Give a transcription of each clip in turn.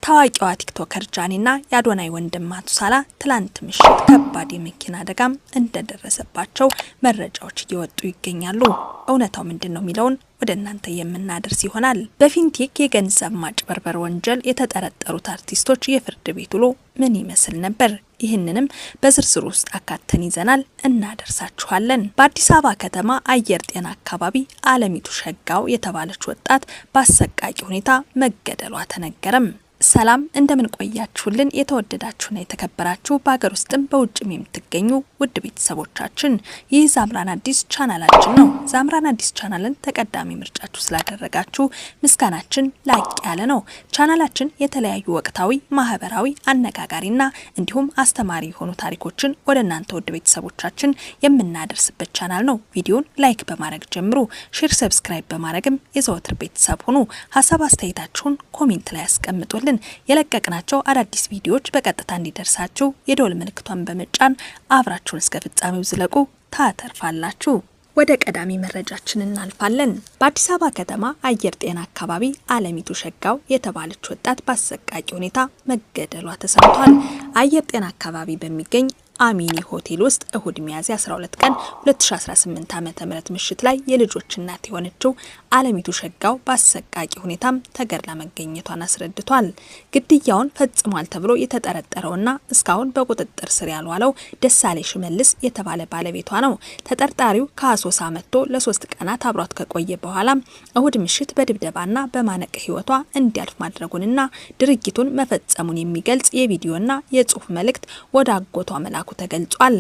ታዋቂዋ ቲክቶከር ጃኒና የአዶናይ ወንድም ማቱሳላ ትላንት ምሽት ከባድ የመኪና አደጋም እንደደረሰባቸው መረጃዎች እየወጡ ይገኛሉ። እውነታው ምንድነው የሚለውን ወደ እናንተ የምናደርስ ይሆናል። በፊንቴክ የገንዘብ ማጭበርበር ወንጀል የተጠረጠሩት አርቲስቶች የፍርድ ቤት ውሎ ምን ይመስል ነበር? ይህንንም በዝርዝር ውስጥ አካተን ይዘናል እናደርሳችኋለን። በአዲስ አበባ ከተማ አየር ጤና አካባቢ አለሚቱ ሸጋው የተባለች ወጣት በአሰቃቂ ሁኔታ መገደሏ ተነገረም። ሰላም እንደምን ቆያችሁልን? የተወደዳችሁና የተከበራችሁ በሀገር ውስጥም በውጭም የምትገኙ ውድ ቤተሰቦቻችን፣ ይህ ዛምራን አዲስ ቻናላችን ነው። ዛምራን አዲስ ቻናልን ተቀዳሚ ምርጫችሁ ስላደረጋችሁ ምስጋናችን ላቅ ያለ ነው። ቻናላችን የተለያዩ ወቅታዊ፣ ማህበራዊ፣ አነጋጋሪና እንዲሁም አስተማሪ የሆኑ ታሪኮችን ወደ እናንተ ውድ ቤተሰቦቻችን የምናደርስበት ቻናል ነው። ቪዲዮን ላይክ በማድረግ ጀምሩ። ሼር፣ ሰብስክራይብ በማድረግም የዘወትር ቤተሰብ ሁኑ። ሀሳብ አስተያየታችሁን ኮሜንት ላይ ያስቀምጡልን። የለቀቅናቸው አዳዲስ ቪዲዮዎች በቀጥታ እንዲደርሳችሁ የደወል ምልክቷን በመጫን አብራችሁን እስከ ፍጻሜው ዝለቁ፣ ታተርፋላችሁ። ወደ ቀዳሚ መረጃችን እናልፋለን። በአዲስ አበባ ከተማ አየር ጤና አካባቢ አለሚቱ ሸጋው የተባለች ወጣት በአሰቃቂ ሁኔታ መገደሏ ተሰምቷል። አየር ጤና አካባቢ በሚገኝ አሚኒ ሆቴል ውስጥ እሁድ ሚያዝያ 12 ቀን 2018 ዓ.ም ምሽት ላይ የልጆች እናት የሆነችው አለሚቱ ሸጋው በአሰቃቂ ሁኔታም ተገድላ መገኘቷን አስረድቷል። ግድያውን ፈጽሟል ተብሎ የተጠረጠረውና እስካሁን በቁጥጥር ስር ያልዋለው ደሳሌ ሽመልስ የተባለ ባለቤቷ ነው። ተጠርጣሪው ከአሶሳ መጥቶ ለ3 ቀናት አብሯት ከቆየ በኋላ እሁድ ምሽት በድብደባና በማነቅ ህይወቷ እንዲያልፍ ማድረጉንና ድርጊቱን መፈጸሙን የሚገልጽ የቪዲዮና የጽሁፍ መልእክት ወደ አጎቷ መላኩ ተገልጿል።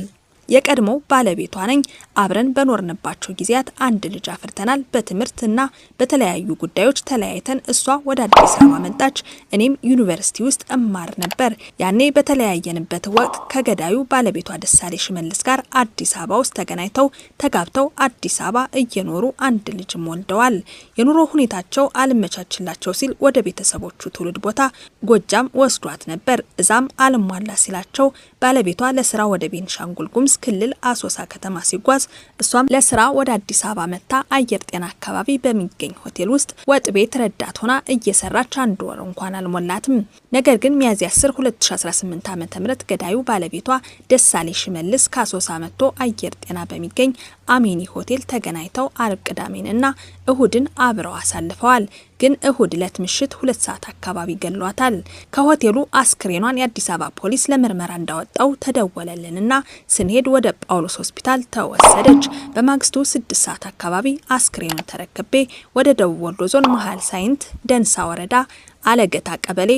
የቀድሞ ባለቤቷ ነኝ፣ አብረን በኖርንባቸው ጊዜያት አንድ ልጅ አፍርተናል። በትምህርትና በተለያዩ ጉዳዮች ተለያይተን እሷ ወደ አዲስ አበባ መጣች። እኔም ዩኒቨርሲቲ ውስጥ እማር ነበር። ያኔ በተለያየንበት ወቅት ከገዳዩ ባለቤቷ ደሳሌ ሽመልስ ጋር አዲስ አበባ ውስጥ ተገናኝተው ተጋብተው አዲስ አበባ እየኖሩ አንድ ልጅም ወልደዋል። የኑሮ ሁኔታቸው አልመቻችላቸው ሲል ወደ ቤተሰቦቹ ትውልድ ቦታ ጎጃም ወስዷት ነበር። እዛም አልሟላ ሲላቸው ባለቤቷ ለስራ ወደ ቤንሻንጉል ጉሙዝ ክልል አሶሳ ከተማ ሲጓዝ እሷም ለስራ ወደ አዲስ አበባ መጣ አየር ጤና አካባቢ በሚገኝ ሆቴል ውስጥ ወጥ ቤት ረዳት ሆና እየሰራች አንድ ወር እንኳን አልሞላትም። ነገር ግን ሚያዝያ 10 2018 ዓ.ም ገዳዩ ባለቤቷ ደሳሌ ሽመልስ ከአሶሳ መጥቶ አየር ጤና በሚገኝ አሚኒ ሆቴል ተገናኝተው አርብ ቅዳሜንና እሁድን አብረው አሳልፈዋል። ግን እሁድ ዕለት ምሽት 2 ሰዓት አካባቢ ገሏታል። ከሆቴሉ አስክሬኗን የአዲስ አበባ ፖሊስ ለምርመራ እንዳወጣው ተደወለልንና ስንሄድ ወደ ጳውሎስ ሆስፒታል ተወሰደች። በማግስቱ 6 ሰዓት አካባቢ አስክሬኑን ተረክቤ ወደ ደቡብ ወሎ ዞን መሃል ሳይንት ደንሳ ወረዳ አለገታ ቀበሌ